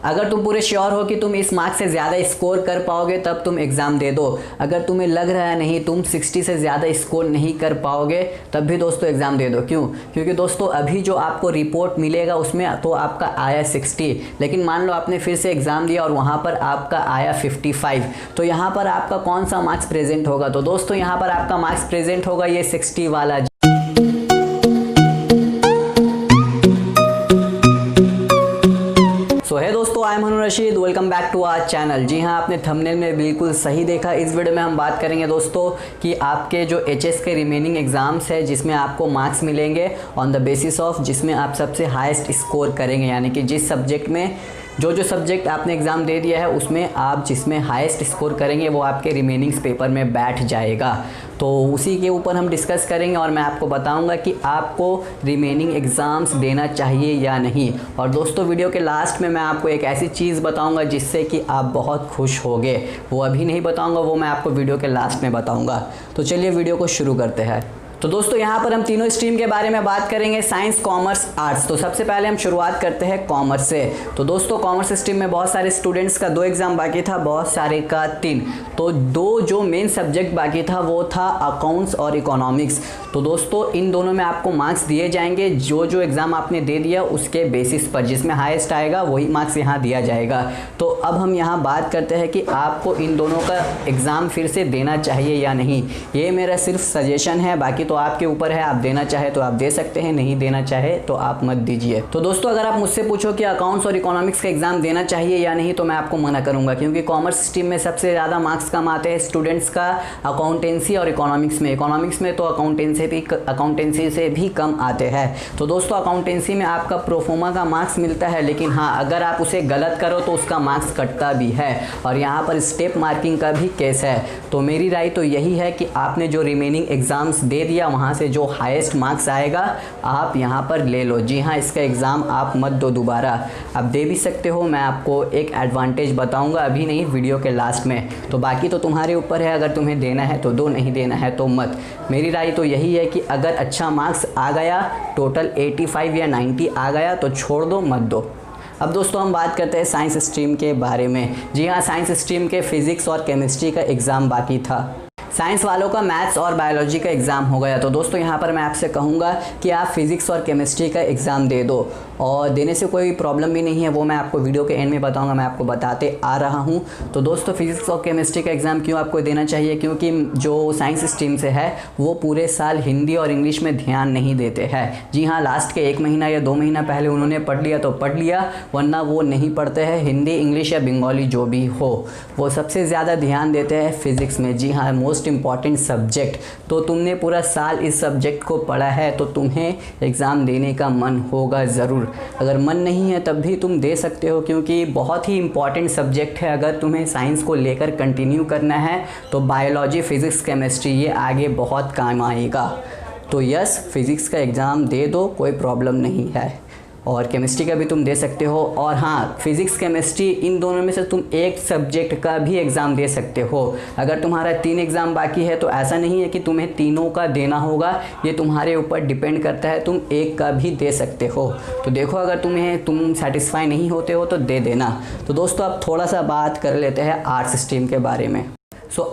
अगर तुम पूरे श्योर हो कि तुम इस मार्क्स से ज़्यादा स्कोर कर पाओगे तब तुम एग्ज़ाम दे दो। अगर तुम्हें लग रहा है नहीं तुम 60 से ज़्यादा स्कोर नहीं कर पाओगे तब भी दोस्तों एग्ज़ाम दे दो। क्यों? क्योंकि दोस्तों अभी जो आपको रिपोर्ट मिलेगा उसमें तो आपका आया 60, लेकिन मान लो आपने फिर से एग्ज़ाम दिया और वहाँ पर आपका आया 55, तो यहाँ पर आपका कौन सा मार्क्स प्रेजेंट होगा? तो दोस्तों यहाँ पर आपका मार्क्स प्रेजेंट होगा ये 60 वाला। है दोस्तों, I am Hanun Rashid, welcome back to our channel. जी हाँ, आपने थंबनेल में बिल्कुल सही देखा। इस वीडियो में हम बात करेंगे दोस्तों कि आपके जो एचएस के रिमेनिंग एग्जाम्स है जिसमें आपको मार्क्स मिलेंगे ऑन द बेसिस ऑफ जिसमें आप सबसे हाईएस्ट स्कोर करेंगे, यानी कि जिस सब्जेक्ट में जो सब्जेक्ट आपने एग्ज़ाम दे दिया है उसमें आप जिसमें हाईएस्ट स्कोर करेंगे वो आपके रिमेनिंग्स पेपर में बैठ जाएगा। तो उसी के ऊपर हम डिस्कस करेंगे और मैं आपको बताऊंगा कि आपको रिमेनिंग एग्ज़ाम्स देना चाहिए या नहीं। और दोस्तों वीडियो के लास्ट में मैं आपको एक ऐसी चीज़ बताऊंगा जिससे कि आप बहुत खुश होगे। वो अभी नहीं बताऊंगा, वो मैं आपको वीडियो के लास्ट में बताऊंगा। तो चलिए वीडियो को शुरू करते हैं। तो दोस्तों यहाँ पर हम तीनों स्ट्रीम के बारे में बात करेंगे, साइंस, कॉमर्स, आर्ट्स। तो सबसे पहले हम शुरुआत करते हैं कॉमर्स से। तो दोस्तों कॉमर्स स्ट्रीम में बहुत सारे स्टूडेंट्स का 2 एग्ज़ाम बाकी था, बहुत सारे का 3। तो 2 जो मेन सब्जेक्ट बाकी था वो था अकाउंट्स और इकोनॉमिक्स। तो दोस्तों इन दोनों में आपको मार्क्स दिए जाएंगे जो एग्ज़ाम आपने दे दिया उसके बेसिस पर, जिसमें हाईएस्ट आएगा वही मार्क्स यहाँ दिया जाएगा। तो अब हम यहाँ बात करते हैं कि आपको इन दोनों का एग्ज़ाम फिर से देना चाहिए या नहीं। ये मेरा सिर्फ सजेशन है, बाकी तो आपके ऊपर है। आप देना चाहे तो आप दे सकते हैं, नहीं देना चाहे तो आप मत दीजिए। तो दोस्तों अगर आप मुझसे पूछो कि अकाउंट्स और इकोनॉमिक्स का एग्जाम देना चाहिए या नहीं तो मैं आपको मना करूंगा, क्योंकि कॉमर्स स्ट्रीम में सबसे ज़्यादा मार्क्स कम आते हैं स्टूडेंट्स का अकाउंटेंसी और इकोनॉमिक्स में। इकोनॉमिक्स में तो अकाउंटेंसी से भी कम आते हैं। तो दोस्तों अकाउंटेंसी में आपका प्रोफोमा का मार्क्स मिलता है, लेकिन हाँ अगर आप उसे गलत करो तो उसका मार्क्स कटता भी है और यहाँ पर स्टेप मार्किंग का भी केस है। तो मेरी राय तो यही है कि आपने जो रिमेनिंग एग्जाम्स दे दिया वहाँ से जो हाईएस्ट मार्क्स आएगा आप यहाँ पर ले लो। जी हाँ, इसका एग्ज़ाम आप मत दो दोबारा। आप दे भी सकते हो, मैं आपको एक एडवांटेज बताऊँगा, अभी नहीं वीडियो के लास्ट में। तो बाकी तो तुम्हारे ऊपर है, अगर तुम्हें देना है तो दो, नहीं देना है तो मत। मेरी राय तो यही है कि अगर अच्छा मार्क्स आ गया, टोटल 85 या 90 आ गया तो छोड़ दो, मत दो। अब दोस्तों हम बात करते हैं साइंस स्ट्रीम के बारे में। जी हाँ, साइंस स्ट्रीम के फिज़िक्स और केमिस्ट्री का एग्ज़ाम बाकी था। साइंस वालों का मैथ्स और बायोलॉजी का एग्ज़ाम हो गया। तो दोस्तों यहाँ पर मैं आपसे कहूँगा कि आप फिज़िक्स और केमिस्ट्री का एग्ज़ाम दे दो, और देने से कोई प्रॉब्लम भी नहीं है, वो मैं आपको वीडियो के एंड में बताऊँगा, मैं आपको बताते आ रहा हूँ। तो दोस्तों फिज़िक्स और केमिस्ट्री का एग्ज़ाम क्यों आपको देना चाहिए? क्योंकि जो साइंस स्ट्रीम से है वो पूरे साल हिंदी और इंग्लिश में ध्यान नहीं देते हैं। जी हाँ, लास्ट के 1 महीना या 2 महीना पहले उन्होंने पढ़ लिया तो पढ़ लिया, वरना वो नहीं पढ़ते हैं। हिंदी, इंग्लिश या बंगाली जो भी हो, वो सबसे ज़्यादा ध्यान देते हैं फिज़िक्स में। जी हाँ, मोस्ट इम्पॉर्टेंट सब्जेक्ट। तो तुमने पूरा साल इस सब्जेक्ट को पढ़ा है तो तुम्हें एग्ज़ाम देने का मन होगा ज़रूर। अगर मन नहीं है तब भी तुम दे सकते हो, क्योंकि बहुत ही इम्पॉर्टेंट सब्जेक्ट है। अगर तुम्हें साइंस को लेकर कंटिन्यू करना है तो बायोलॉजी, फिज़िक्स, केमिस्ट्री ये आगे बहुत काम आएगा। तो यस, फिज़िक्स का एग्ज़ाम दे दो, कोई प्रॉब्लम नहीं है। और केमिस्ट्री का भी तुम दे सकते हो। और हाँ, फिज़िक्स, केमिस्ट्री इन दोनों में से तुम एक सब्जेक्ट का भी एग्ज़ाम दे सकते हो। अगर तुम्हारा 3 एग्ज़ाम बाकी है तो ऐसा नहीं है कि तुम्हें तीनों का देना होगा, ये तुम्हारे ऊपर डिपेंड करता है, तुम एक का भी दे सकते हो। तो देखो, अगर तुम सेटिस्फाई नहीं होते हो तो दे देना। तो दोस्तों अब थोड़ा सा बात कर लेते हैं आर्ट्स स्ट्रीम के बारे में।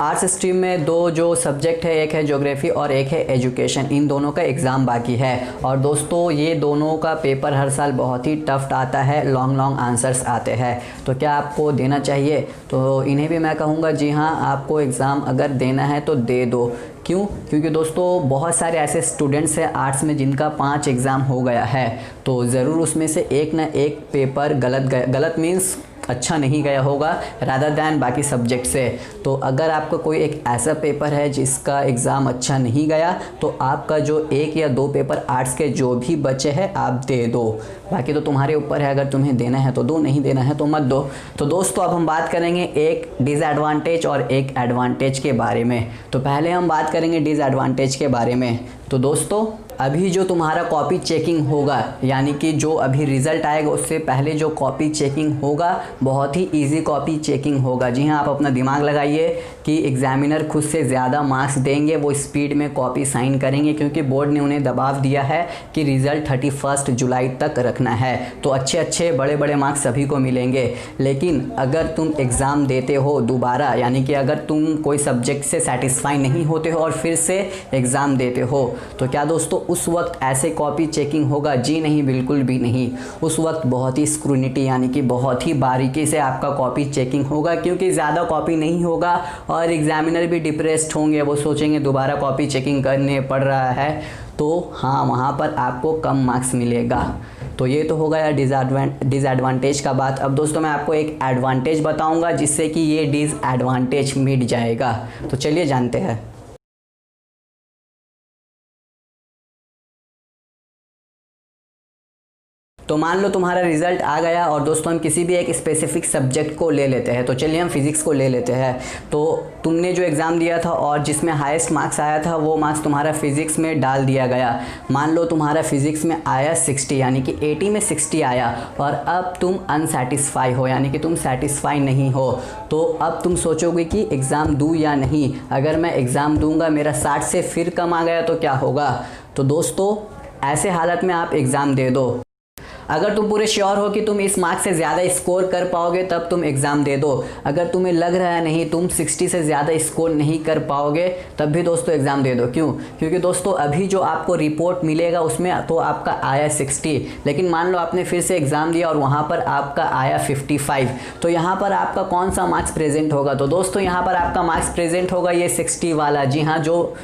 आर्ट्स स्ट्रीम में 2 जो सब्जेक्ट है, एक है ज्योग्राफी और एक है एजुकेशन। इन दोनों का एग्ज़ाम बाकी है। और दोस्तों ये दोनों का पेपर हर साल बहुत ही टफ आता है, लॉन्ग आंसर्स आते हैं। तो क्या आपको देना चाहिए? तो इन्हें भी मैं कहूँगा जी हाँ, आपको एग्ज़ाम अगर देना है तो दे दो। क्यों? क्योंकि दोस्तों बहुत सारे ऐसे स्टूडेंट्स हैं आर्ट्स में जिनका 5 एग्ज़ाम हो गया है, तो ज़रूर उसमें से एक ना एक पेपर गलत मीन्स अच्छा नहीं गया होगा रादर दैन बाकी सब्जेक्ट से। तो अगर आपका कोई एक ऐसा पेपर है जिसका एग्ज़ाम अच्छा नहीं गया तो आपका जो 1 या 2 पेपर आर्ट्स के जो भी बचे हैं आप दे दो। बाकी तो तुम्हारे ऊपर है, अगर तुम्हें देना है तो दो, नहीं देना है तो मत दो। तो दोस्तों अब हम बात करेंगे एक डिसएडवांटेज और एक एडवांटेज के बारे में। तो पहले हम बात करेंगे डिसएडवांटेज के बारे में। तो दोस्तों अभी जो तुम्हारा कॉपी चेकिंग होगा, यानी कि जो अभी रिज़ल्ट आएगा उससे पहले जो कॉपी चेकिंग होगा बहुत ही इजी कॉपी चेकिंग होगा। जी हाँ, आप अपना दिमाग लगाइए कि एग्जामिनर खुद से ज़्यादा मार्क्स देंगे, वो स्पीड में कॉपी साइन करेंगे, क्योंकि बोर्ड ने उन्हें दबाव दिया है कि रिज़ल्ट 31 जुलाई तक रखना है। तो अच्छे अच्छे बड़े बड़े मार्क्स सभी को मिलेंगे। लेकिन अगर तुम एग्ज़ाम देते हो दोबारा, यानी कि अगर तुम कोई सब्जेक्ट से सेटिस्फाई नहीं होते हो और फिर से एग्ज़ाम देते हो, तो क्या दोस्तों उस वक्त ऐसे कॉपी चेकिंग होगा? जी नहीं, बिल्कुल भी नहीं। उस वक्त बहुत ही स्क्रूनिटी, यानी कि बहुत ही बारीकी से आपका कॉपी चेकिंग होगा, क्योंकि ज़्यादा कॉपी नहीं होगा और एग्जामिनर भी डिप्रेस्ड होंगे। वो सोचेंगे दोबारा कॉपी चेकिंग करने पड़ रहा है, तो हाँ, वहाँ पर आपको कम मार्क्स मिलेगा। तो ये तो हो गया डिसएडवांटेज का बात। अब दोस्तों मैं आपको एक एडवांटेज बताऊंगा जिससे कि ये डिसएडवांटेज मिट जाएगा। तो चलिए जानते हैं। तो मान लो तुम्हारा रिज़ल्ट आ गया और दोस्तों हम किसी भी एक स्पेसिफिक सब्जेक्ट को ले लेते हैं। तो चलिए हम फिज़िक्स को ले लेते हैं। तो तुमने जो एग्ज़ाम दिया था और जिसमें हाईएस्ट मार्क्स आया था वो मार्क्स तुम्हारा फिज़िक्स में डाल दिया गया। मान लो तुम्हारा फिज़िक्स में आया 60, यानी कि 80 में 60 आया, और अब तुम अनसेटिस्फाई हो, यानी कि तुम सेटिस्फाई नहीं हो। तो अब तुम सोचोगे कि एग्ज़ाम दूँ या नहीं। अगर मैं एग्ज़ाम दूँगा, मेरा 60 से फिर कम आ गया तो क्या होगा? तो दोस्तों ऐसे हालत में आप एग्ज़ाम दे दो। अगर तुम पूरे श्योर हो कि तुम इस मार्क्स से ज़्यादा स्कोर कर पाओगे तब तुम एग्ज़ाम दे दो। अगर तुम्हें लग रहा है नहीं तुम 60 से ज़्यादा स्कोर नहीं कर पाओगे, तब भी दोस्तों एग्ज़ाम दे दो। क्यों? क्योंकि दोस्तों अभी जो आपको रिपोर्ट मिलेगा उसमें तो आपका आया 60, लेकिन मान लो आपने फिर से एग्ज़ाम दिया और वहाँ पर आपका आया 55, तो यहाँ पर आपका कौन सा मार्क्स प्रेजेंट होगा? तो दोस्तों यहाँ पर आपका मार्क्स प्रेजेंट होगा ये 60 वाला। जी हाँ, जो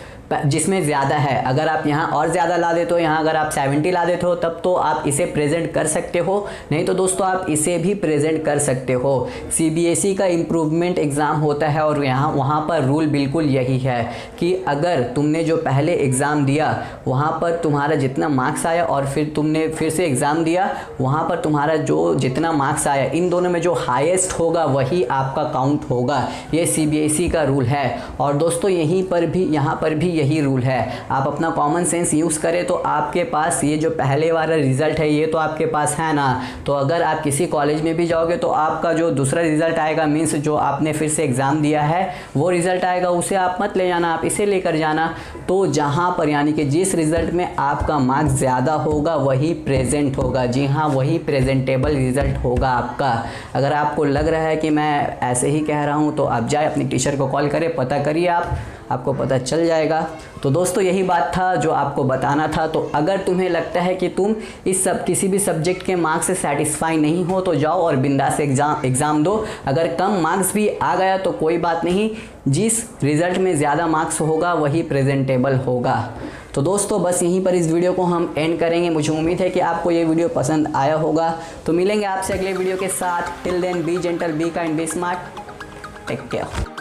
जिसमें ज़्यादा है। अगर आप यहाँ और ज़्यादा ला देते हो, यहाँ अगर आप 70 ला देते हो, तब तो आप इसे प्रेजेंट कर सकते हो, नहीं तो दोस्तों आप इसे भी प्रेजेंट कर सकते हो। CBSE का इम्प्रूवमेंट एग्ज़ाम होता है और वहाँ पर रूल बिल्कुल यही है कि अगर तुमने जो पहले एग्ज़ाम दिया वहाँ पर तुम्हारा जितना मार्क्स आया और फिर तुमने फिर से एग्ज़ाम दिया, वहाँ पर तुम्हारा जो जितना मार्क्स आया, इन दोनों में जो हाईएस्ट होगा वही आपका काउंट होगा। ये CBSE का रूल है। और दोस्तों यहाँ पर भी यही रूल है। आप अपना कॉमन सेंस यूज़ करें तो आपके पास ये जो पहले वाला रिज़ल्ट है ये तो आपके पास है ना। तो अगर आप किसी कॉलेज में भी जाओगे तो आपका जो दूसरा रिज़ल्ट आएगा, मीन्स जो आपने फिर से एग्ज़ाम दिया है वो रिज़ल्ट आएगा, उसे आप मत ले जाना, आप इसे लेकर जाना। तो जहाँ पर यानी कि जिस रिज़ल्ट में आपका मार्क्स ज़्यादा होगा वही प्रेजेंट होगा। जी हाँ, वही प्रेजेंटेबल रिज़ल्ट होगा आपका। अगर आपको लग रहा है कि मैं ऐसे ही कह रहा हूँ तो आप जाए अपनी टीचर को कॉल करें, पता करिए, आपको पता चल जाएगा। तो दोस्तों यही बात था जो आपको बताना था। तो अगर तुम्हें लगता है कि तुम किसी भी सब्जेक्ट के मार्क्स से सेटिस्फाई नहीं हो तो जाओ और बिंदास एग्ज़ाम दो। अगर कम मार्क्स भी आ गया तो कोई बात नहीं, जिस रिज़ल्ट में ज़्यादा मार्क्स होगा वही प्रेजेंटेबल होगा। तो दोस्तों बस यहीं पर इस वीडियो को हम एंड करेंगे। मुझे उम्मीद है कि आपको ये वीडियो पसंद आया होगा। तो मिलेंगे आपसे अगले वीडियो के साथ। Till then be gentle, be kind, be smart, take care.